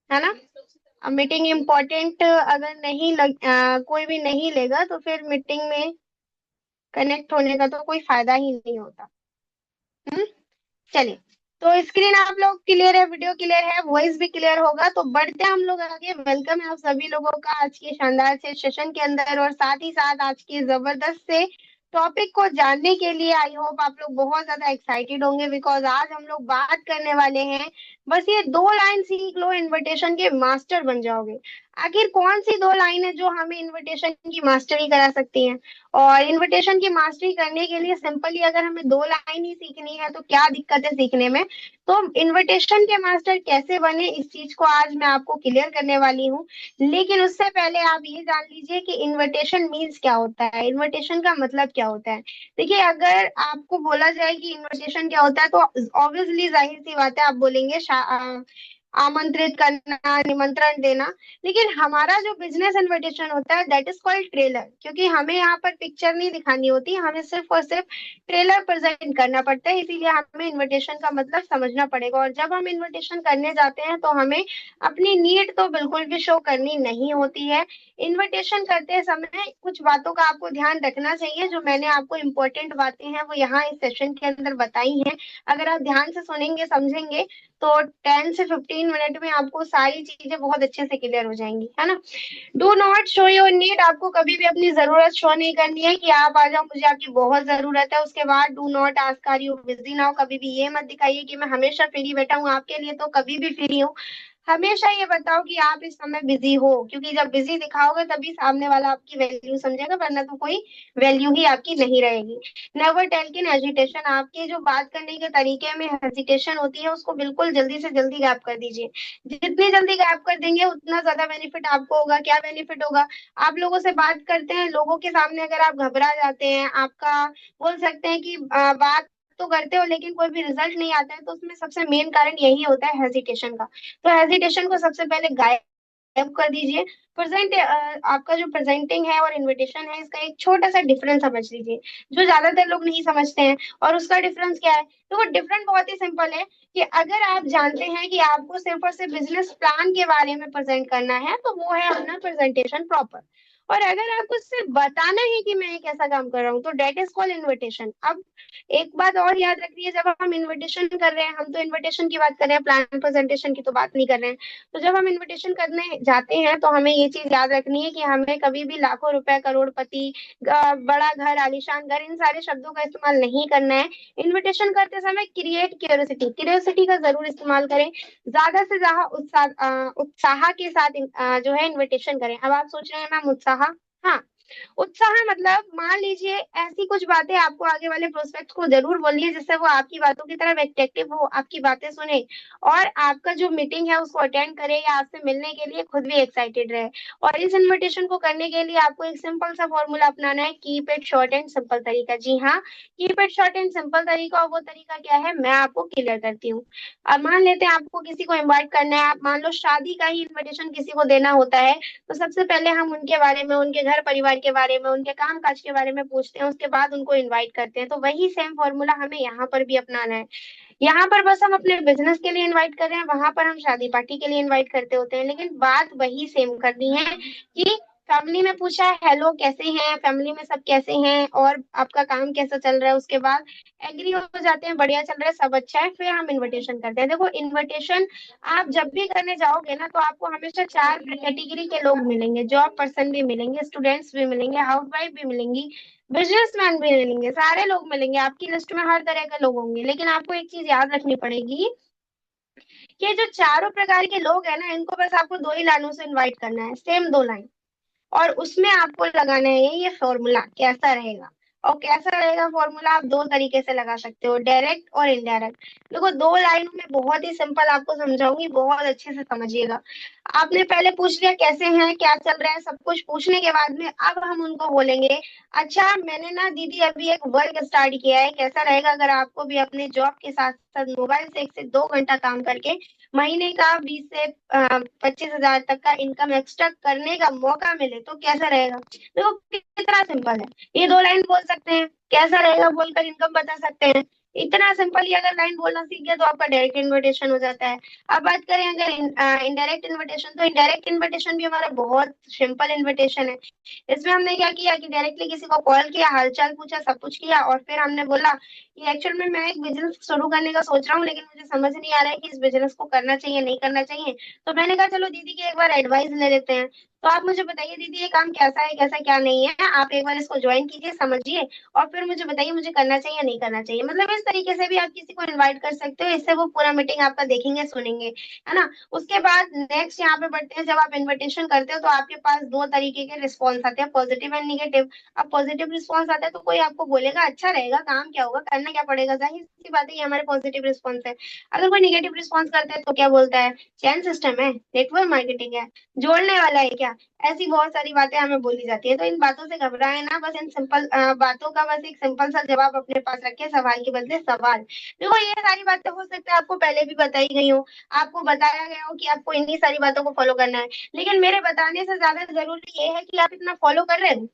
है ना। अब मीटिंग इम्पोर्टेंट अगर कोई भी नहीं लेगा तो फिर मीटिंग में कनेक्ट होने का तो कोई फायदा ही नहीं होता। हम्म। चलिए, तो स्क्रीन आप लोग क्लियर है, वीडियो क्लियर है, वॉइस भी क्लियर होगा, तो बढ़ते हैं हम लोग आगे। वेलकम है आप सभी लोगों का आज के शानदार से सेशन के अंदर, और साथ ही साथ आज के जबरदस्त से टॉपिक को जानने के लिए आई होप आप लोग बहुत ज्यादा एक्साइटेड होंगे, बिकॉज आज हम लोग बात करने वाले हैं। बस ये दो लाइन सीख लो, इनविटेशन के मास्टर बन जाओगे। आखिर कौन सी दो लाइन है जो हमें इनविटेशन की मास्टरी करा सकती हैं? और इनविटेशन की मास्टरी करने के लिए सिंपली अगर हमें दो लाइन ही सीखनी है तो क्या दिक्कत है सीखने में। तो इनविटेशन के मास्टर कैसे बने, इस चीज को आज मैं आपको क्लियर करने वाली हूँ। लेकिन उससे पहले आप ये जान लीजिए कि इनविटेशन मीन्स क्या होता है, इनविटेशन का मतलब क्या होता है। देखिए, अगर आपको बोला जाए कि इनविटेशन क्या होता है तो ऑब्वियसली जाहिर सी बात है आप बोलेंगे आमंत्रित करना, निमंत्रण देना। लेकिन हमारा जो बिजनेस इनविटेशन होता है दैट इज कॉल्ड ट्रेलर, क्योंकि हमें यहाँ पर पिक्चर नहीं दिखानी होती, हमें सिर्फ और सिर्फ ट्रेलर प्रेजेंट करना पड़ता है। इसीलिए हमें इनविटेशन का मतलब समझना पड़ेगा, और जब हम इनविटेशन करने जाते हैं तो हमें अपनी नीड तो बिल्कुल भी शो करनी नहीं होती है। इनविटेशन करते समय कुछ बातों का आपको ध्यान रखना चाहिए, जो मैंने आपको इम्पोर्टेंट बातें हैं वो यहाँ इस सेशन के अंदर बताई हैं। अगर आप ध्यान से सुनेंगे समझेंगे तो 10 से 15 मिनट में आपको सारी चीजें बहुत अच्छे से क्लियर हो जाएंगी, है ना। Do not show your need, आपको कभी भी अपनी जरूरत शो नहीं करनी है कि आप आ जाओ मुझे आपकी बहुत जरूरत है। उसके बाद do not ask are you busy now, कभी भी ये मत दिखाइए कि मैं हमेशा फ्री बैठा हूँ आपके लिए, तो कभी भी फ्री हूँ। हमेशा ये बताओ कि आप इस समय बिजी हो, क्योंकि जब बिजी दिखाओगे तभी सामने वाला आपकी वैल्यू समझेगा, वरना तो कोई वैल्यू ही आपकी नहीं रहेगी। नेवर टेल इन हेजिटेशन, आपके जो बात करने के तरीके में हेजिटेशन होती है उसको बिल्कुल जल्दी से जल्दी गैप कर दीजिए। जितनी जल्दी गैप कर देंगे उतना ज्यादा बेनिफिट आपको होगा। क्या बेनिफिट होगा? आप लोगों से बात करते हैं, लोगों के सामने अगर आप घबरा जाते हैं, आपका बोल सकते हैं कि बात तो करते हो लेकिन कोई भी रिजल्ट नहीं आता है, तो उसमें सबसे मेन कारण यही होता है हेजिटेशन का। तो हेजिटेशन को सबसे पहले गायब कर दीजिए। प्रेजेंट आपका जो प्रेजेंटिंग है और इनविटेशन है इसका एक छोटा सा डिफरेंस समझ लीजिए, जो ज्यादातर लोग नहीं समझते हैं। और उसका डिफरेंस क्या है? तो वो डिफरेंस बहुत ही सिंपल है कि अगर आप जानते हैं कि आपको सिर्फ और सिर्फ बिजनेस प्लान के बारे में प्रेजेंट करना है तो वो है अपना प्रेजेंटेशन प्रॉपर। और अगर आपको सिर्फ बताना है कि मैं एक ऐसा काम कर रहा हूँ तो डेट इज कॉल्ड इनविटेशन। अब एक बात और याद रखिए, जब हम इनविटेशन कर रहे हैं, हम तो इनविटेशन की बात कर रहे हैं, प्लान प्रेजेंटेशन की तो बात नहीं कर रहे हैं। तो जब हम इनविटेशन करने जाते हैं तो हमें ये चीज याद रखनी है कि हमें कभी भी लाखों रुपए, करोड़पति, बड़ा घर, आलीशान घर, इन सारे शब्दों का इस्तेमाल नहीं करना है। इनविटेशन करते समय क्रिएट क्यूरियोसिटी, क्यूरियोसिटी का जरूर इस्तेमाल करें। ज्यादा से ज्यादा उत्साह के साथ जो है इनविटेशन करें। अब आप सोच रहे हैं मैम उत्साह, हाँ, उत्साह मतलब मान लीजिए ऐसी कुछ बातें आपको आगे वाले प्रोस्पेक्ट को जरूर बोलनी है जिससे वो आपकी बातों की तरफ एट्रैक्टिव हो, आपकी बातें सुने, और आपका जो मीटिंग है उसको अटेंड करे या आपसे मिलने के लिए खुद भी एक्साइटेड रहे। और इस इनविटेशन को करने के लिए आपको एक सिंपल सा फॉर्मूला अपनाना है, keep it short and simple तरीका। जी हाँ, keep it short and simple तरीका। और वो तरीका क्या है मैं आपको क्लियर करती हूँ। अब मान लेते हैं आपको किसी को इनवाइट करना है, आप मान लो शादी का ही इनविटेशन किसी को देना होता है, तो सबसे पहले हम उनके बारे में, उनके घर परिवार के बारे में, उनके काम काज के बारे में पूछते हैं, उसके बाद उनको इनवाइट करते हैं। तो वही सेम फॉर्मूला हमें यहाँ पर भी अपनाना है। यहाँ पर बस हम अपने बिजनेस के लिए इनवाइट कर रहे हैं, वहां पर हम शादी पार्टी के लिए इनवाइट करते होते हैं, लेकिन बात वही सेम करनी है कि फैमिली में पूछा है हेलो कैसे हैं, फैमिली में सब कैसे हैं, और आपका काम कैसा चल रहा है। उसके बाद एग्री हो जाते हैं, बढ़िया चल रहा है, सब अच्छा है, फिर हम इनविटेशन करते हैं। देखो, इनविटेशन आप जब भी करने जाओगे ना तो आपको हमेशा चार कैटेगरी के लोग मिलेंगे, जॉब पर्सन भी मिलेंगे, स्टूडेंट्स भी मिलेंगे, हाउसवाइफ भी मिलेंगी, बिजनेसमैन भी मिलेंगे, सारे लोग मिलेंगे, आपकी लिस्ट में हर तरह के लोग होंगे। लेकिन आपको एक चीज याद रखनी पड़ेगी कि जो चारों प्रकार के लोग हैं ना इनको बस आपको दो ही लाइनों से इनवाइट करना है, सेम दो लाइन। और उसमें आपको लगाना है ये फॉर्मूला। कैसा रहेगा? और कैसा रहेगा फॉर्मूला? आप दो तरीके से लगा सकते हो, डायरेक्ट और इनडायरेक्ट। देखो, दो लाइनों में बहुत ही सिंपल आपको समझाऊंगी, बहुत अच्छे से समझिएगा। आपने पहले पूछ लिया कैसे हैं, क्या चल रहा है, सब कुछ पूछने के बाद में अब हम उनको बोलेंगे, अच्छा मैंने ना दीदी अभी एक वर्क स्टार्ट किया है, कैसा रहेगा अगर आपको भी अपने जॉब के साथ साथ मोबाइल से 1 से 2 घंटा काम करके महीने का 20 से 25 हजार तक का इनकम एक्स्ट्रा करने का मौका मिले, तो कैसा रहेगा? देखो कितना सिंपल है। ये दो लाइन बोल सकते हैं, कैसा रहेगा बोलकर इनकम बता सकते हैं। इतना सिंपल ही अगर लाइन बोलना सीख गया तो आपका डायरेक्ट इन्विटेशन हो जाता है। अब बात करें अगर इनडायरेक्ट इन्विटेशन, तो इनडायरेक्ट इन्विटेशन भी हमारा बहुत सिंपल इन्विटेशन है। इसमें हमने क्या किया कि डायरेक्टली किसी को कॉल किया, हालचाल पूछा, सब कुछ किया, और फिर हमने बोला कि एक्चुअल में मैं एक बिजनेस शुरू करने का सोच रहा हूँ, लेकिन मुझे समझ नहीं आ रहा है कि इस बिजनेस को करना चाहिए नहीं करना चाहिए। तो मैंने कहा चलो दीदी की एक बार एडवाइस ले लेते हैं। तो आप मुझे बताइए दीदी, ये काम कैसा है कैसा क्या नहीं है, आप एक बार इसको ज्वाइन कीजिए, समझिए, और फिर मुझे बताइए मुझे करना चाहिए या नहीं करना चाहिए। मतलब इस तरीके से भी आप किसी को इनवाइट कर सकते हो, इससे वो पूरा मीटिंग आपका देखेंगे सुनेंगे, है ना। उसके बाद नेक्स्ट यहाँ पे बढ़ते हैं, जब आप इन्विटेशन करते हो तो आपके पास दो तरीके के रिस्पॉन्स आते हैं, पॉजिटिव एंड निगेटिव। अब पॉजिटिव रिस्पॉन्स आता है तो कोई आपको बोलेगा अच्छा रहेगा, काम क्या होगा, करना क्या पड़ेगा, जाहिर सी बात है ये हमारे पॉजिटिव रिस्पॉन्स है। अगर कोई निगेटिव रिस्पॉन्स करता है तो क्या बोलता है, चैन सिस्टम है, नेटवर्क मार्केटिंग है, जोड़ने वाला है क्या, ऐसी बहुत सारी बातें हमें बोली जाती है। तो इन बातों से घबराए ना, बस इन सिंपल बातों का बस एक सिंपल सा जवाब अपने पास रखे, सवाल के बदले सवाल। देखो ये सारी बातें हो सकता है आपको पहले भी बताई गई हो, आपको बताया गया हो कि आपको इन्हीं सारी बातों को फॉलो करना है, लेकिन मेरे बताने से ज्यादा जरूरी ये है कि आप इतना फॉलो कर रहे हो।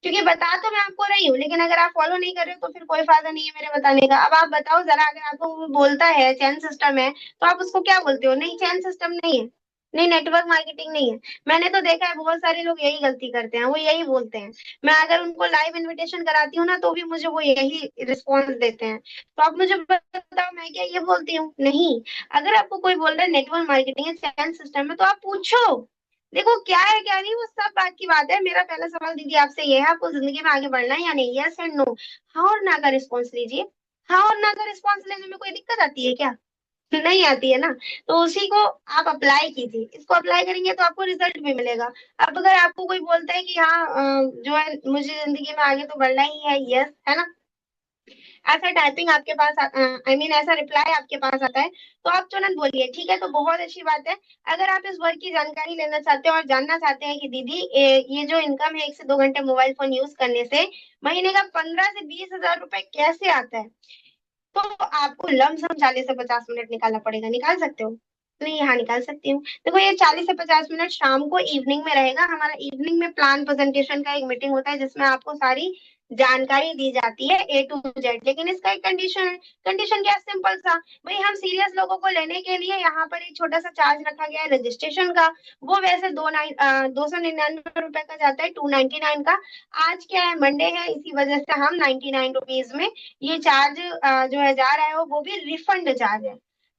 क्योंकि बता तो मैं आपको रही हूँ, लेकिन अगर आप फॉलो नहीं कर रहे हो तो फिर कोई फायदा नहीं है मेरे बताने का। अब आप बताओ जरा, अगर आपको वो बोलता है चैन सिस्टम है तो आप उसको क्या बोलते हो, नहीं चैन सिस्टम नहीं है, नहीं नेटवर्क मार्केटिंग नहीं है। मैंने तो देखा है बहुत सारे लोग यही गलती करते हैं, वो यही बोलते हैं। मैं अगर उनको लाइव इनविटेशन कराती हूँ ना तो भी मुझे वो यही रिस्पॉन्स देते हैं। तो आप मुझे बताओ मैं क्या ये बोलती हूँ, नहीं। अगर आपको कोई बोल रहा है नेटवर्क मार्केटिंग है, चैन सिस्टम है, तो आप पूछो। देखो क्या है क्या नहीं वो सब बात की बात है। मेरा पहला सवाल दीदी आपसे ये है, आपको जिंदगी में आगे बढ़ना है या नहीं, यस एंड नो। हाँ और ना का रिस्पॉन्स लीजिए। हाँ और ना का रिस्पॉन्स लेने में कोई दिक्कत आती है क्या, नहीं आती है ना। तो उसी को आप अप्लाई कीजिए, इसको अप्लाई करेंगे तो आपको रिजल्ट भी मिलेगा। अब अगर आपको कोई बोलता है कि हाँ जो है मुझे जिंदगी में आगे तो बढ़ना ही है, यस है ना, ऐसा टाइपिंग आपके पास आई मीन ऐसा रिप्लाई आपके पास आता है, तो आप तुरंत बोलिए ठीक है, तो बहुत अच्छी बात है। अगर आप इस वर्क की जानकारी लेना चाहते हैं और जानना चाहते हैं कि दीदी ये जो इनकम है 1 से 2 घंटे मोबाइल फोन यूज करने से महीने का 15 से 20 हजार रुपए कैसे आता है, तो आपको लमसम 40 से 50 मिनट निकालना पड़ेगा। निकाल सकते हो, नहीं, हाँ निकाल सकती हूँ। देखो ये 40 से 50 मिनट शाम को इवनिंग में रहेगा, हमारा इवनिंग में प्लान प्रेजेंटेशन का एक मीटिंग होता है जिसमें आपको सारी जानकारी दी जाती है A to Z। लेकिन इसका एक कंडीशन है। कंडीशन क्या है, सिंपल सा, भाई हम सीरियस लोगों को लेने के लिए यहाँ पर एक छोटा सा चार्ज रखा गया है रजिस्ट्रेशन का। वो वैसे 299 रुपए का जाता है, 299 का। आज क्या है, मंडे है, इसी वजह से हम 99 रुपीज में ये चार्ज जो है जा रहा है, वो भी रिफंड चार्ज है।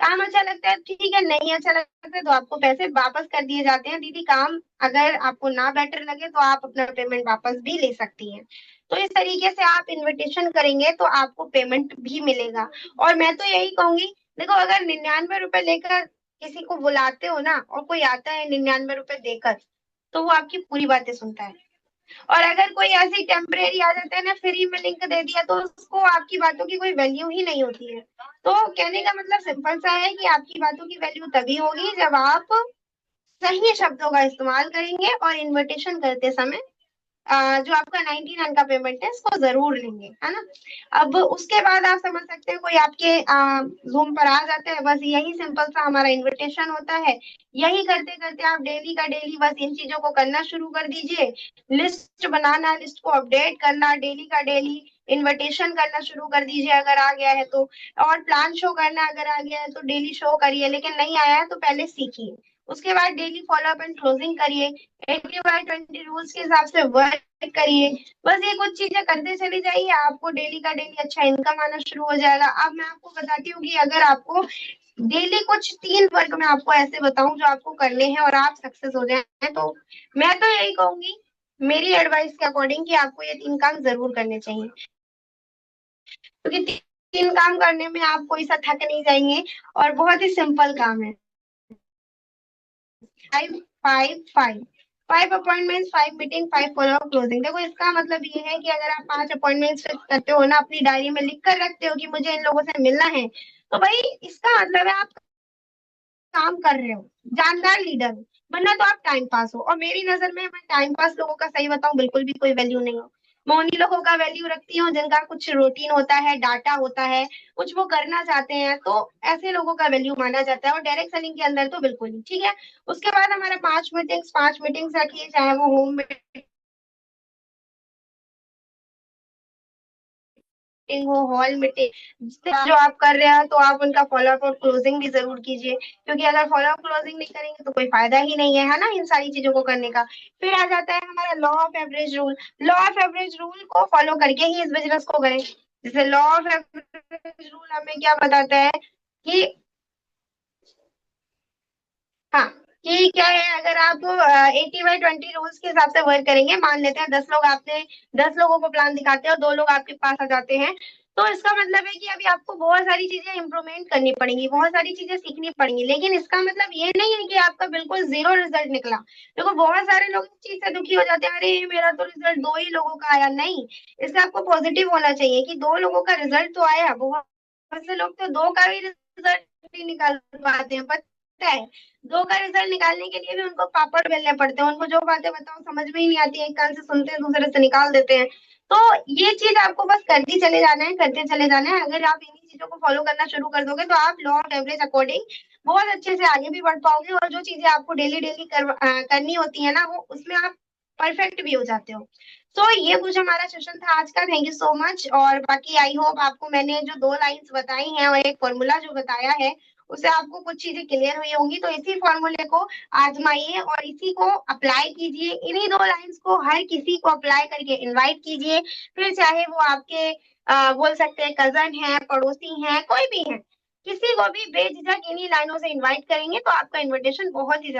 काम अच्छा लगता है ठीक है, नहीं अच्छा लगता है तो आपको पैसे वापस कर दिए जाते हैं। दीदी काम अगर आपको ना बेटर लगे तो आप अपना पेमेंट वापस भी ले सकती हैं। तो इस तरीके से आप इनविटेशन करेंगे तो आपको पेमेंट भी मिलेगा। और मैं तो यही कहूंगी, देखो अगर 99 रुपए लेकर किसी को बुलाते हो ना और कोई आता है 99 रुपए देकर, तो वो आपकी पूरी बातें सुनता है। और अगर कोई ऐसी टेम्परेरी आ जाता है ना, फ्री में लिंक दे दिया, तो उसको आपकी बातों की कोई वैल्यू ही नहीं होती है। तो कहने का मतलब सिंपल सा है कि आपकी बातों की वैल्यू तभी होगी जब आप सही शब्दों का इस्तेमाल करेंगे और इन्विटेशन करते समय जो आपका 99 का पेमेंट है इसको जरूर लेंगे, है ना। अब उसके बाद आप समझ सकते हैं कोई आपके जूम पर आ जाते हैं, बस यही सिंपल सा हमारा इनविटेशन होता है। यही करते करते आप डेली का डेली बस इन चीजों को करना शुरू कर दीजिए। लिस्ट बनाना, लिस्ट को अपडेट करना, डेली का डेली इनविटेशन करना शुरू कर दीजिए अगर आ गया है तो। और प्लान शो करना अगर आ गया है तो डेली शो करिए, लेकिन नहीं आया है तो पहले सीखिए। उसके बाद daily follow up and closing करिए। 80/20 रूल्स के हिसाब से वर्क करिए। बस ये कुछ चीजें करते चली जाइए, आपको डेली का डेली अच्छा इनकम आना शुरू हो जाएगा। अब मैं आपको बताती हूँ कि अगर आपको डेली कुछ 3 वर्क मैं आपको ऐसे बताऊं जो आपको करने हैं और आप सक्सेस हो जाए, तो मैं तो यही कहूंगी मेरी एडवाइस के अकॉर्डिंग कि आपको ये 3 काम जरूर करने चाहिए। क्योंकि 3 काम करने में आप कोई सा थक नहीं जाएंगे और बहुत ही सिंपल काम है। 5 5 5 5 अपॉइंटमेंट, 5 मीटिंग, 5 फॉलो क्लोजिंग। देखो इसका मतलब ये है कि अगर आप 5 अपॉइंटमेंट फिक्स करते हो ना, अपनी डायरी में लिख कर रखते हो कि मुझे इन लोगों से मिलना है, तो भाई इसका मतलब है आप काम कर रहे हो, जानदार लीडर हो। वरना तो आप टाइम पास हो, और मेरी नजर में मैं टाइम पास लोगों का सही बताऊं बिल्कुल भी कोई वैल्यू नहीं हो। मैं उन्हीं लोगों का वैल्यू रखती हूँ जिनका कुछ रूटीन होता है, डाटा होता है, कुछ वो करना चाहते हैं, तो ऐसे लोगों का वैल्यू माना जाता है। और डायरेक्ट सेलिंग के अंदर तो बिल्कुल ही ठीक है। उसके बाद हमारा 5 मीटिंग्स रखिए, चाहे वो होम मीटिंग हो, हॉल मीटिंग जो आप कर रहे हैं, तो आप उनका फॉलोअप और क्लोजिंग भी जरूर कीजिए, क्योंकि अगर फॉलोअप क्लोजिंग नहीं करेंगे तो कोई फायदा ही नहीं है ना, इन सारी चीजों को करने का। फिर आ जाता है हमारा law of average rule. Law of average rule को फॉलो करके ही इस बिजनेस को करें। जैसे लॉ ऑफ एवरेज रूल हमें क्या बताता है कि, हाँ, कि क्या है, अगर आप 80/20 रूल्स के हिसाब से वर्क करेंगे, मान लेते हैं 10 लोगों को प्लान दिखाते हैं और 2 लोग आपके पास आ जाते हैं, तो इसका मतलब है कि अभी आपको बहुत सारी चीजें इंप्रूवमेंट करनी पड़ेंगी, बहुत सारी चीजें सीखनी पड़ेंगी, लेकिन इसका मतलब ये नहीं है कि आपका बिल्कुल जीरो रिजल्ट निकला। देखो बहुत सारे लोग इस चीज से दुखी हो जाते हैं, अरे मेरा तो रिजल्ट 2 ही लोगों का आया। नहीं, इससे आपको पॉजिटिव होना चाहिए कि 2 लोगों का रिजल्ट तो आया, बहुत से लोग तो 2 का भी रिजल्ट नहीं निकाल पाते हैं, पता है। 2 का रिजल्ट निकालने के लिए भी उनको पापड़ बेलने पड़ते हैं, उनको जो बातें बताओ समझ में ही नहीं आती है, एक कान से सुनते हैं दूसरे से निकाल देते हैं। तो ये चीज आपको बस करते चले जाना है, करते चले जाना है। अगर आप इन्हीं चीजों को फॉलो करना शुरू कर दोगे, तो आप लॉ ऑफ एवरेज अकॉर्डिंग बहुत अच्छे से आगे भी बढ़ पाओगे, और जो चीजें आपको डेली डेली करनी होती है ना, वो उसमें आप परफेक्ट भी हो जाते हो। तो ये कुछ हमारा सेशन था आज का। Thank you so much. और बाकी आई होप आपको मैंने जो 2 लाइंस बताई हैं और एक फॉर्मूला जो बताया है, उससे आपको कुछ चीजें क्लियर हुई होंगी। तो इसी फॉर्मूले को आजमाइए और इसी को अप्लाई कीजिए, इन्हीं 2 लाइंस को हर किसी को अप्लाई करके इनवाइट कीजिए। फिर चाहे वो आपके बोल सकते हैं कजन है, पड़ोसी हैं, कोई भी है, किसी को भी बेझिझक इन्हीं लाइनों से इनवाइट करेंगे तो आपका इनविटेशन बहुत ही